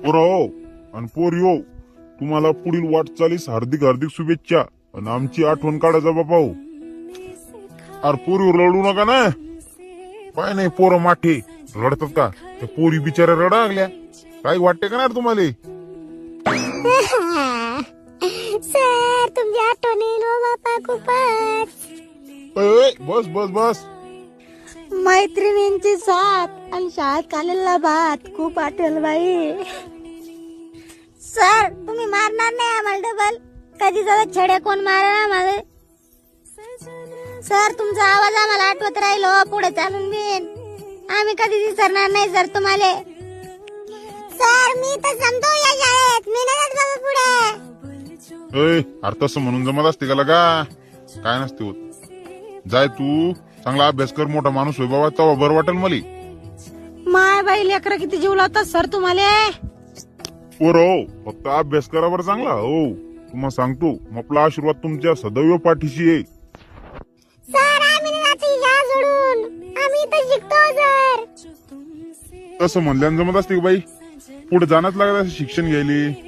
पोराओ आणि पोरिओ, तुम्हाला पुढील वाटचालीस हार्दिक हार्दिक शुभेच्छा आणि आमची आठवण काढायचा बापाओ. अरे पोरीवर रडू नका ना. काय नाही, पोरं माठे रडतात का? त्या पोरी बिचाऱ्या रडा लागल्या. काही वाटते का ना तुम्हाला? सर तुमची आठवण येईल हो बापा खूपच. बस बस बस. मैत्रिणींची साथ आणि शाळेत खाल्लेला भात खूप आठवलं बाई. सर तुम्ही मारणार नाही आम्हाला डबल? कधी जरा छडे कोण मारणार आम्हाला? सर तुमचा आवाज आम्हाला आठवत राहिलो पुढे चालून बिन. आम्ही कधी विसरणार नाही सर तुम्हाला. सर मी तर समजू या शाळेत, मी नाही जात बाबा पुढे. अरे तसं म्हणून जमत असते का लगा? काय नसते होत. जाय तू, चांगला अभ्यास कर, मोठा माणूस होय बाबा, तेव्हा बरं वाटेल मला. माय बाई लेकरं किती जीव लावतात सर तुम्हाला. पोरं हो, फक्त अभ्यास करा बरं चांगला. हो तुम्हाला सांगतो, आपला आशीर्वाद तुमच्या सदैव पाठीशी आहे. सर आम्ही शाळा सोडून आम्ही इथं शिकतो सर. तसं म्हणल्यानं जमत असते का बाई? पुढे जाणंच लागत असं शिक्षण घ्यायला.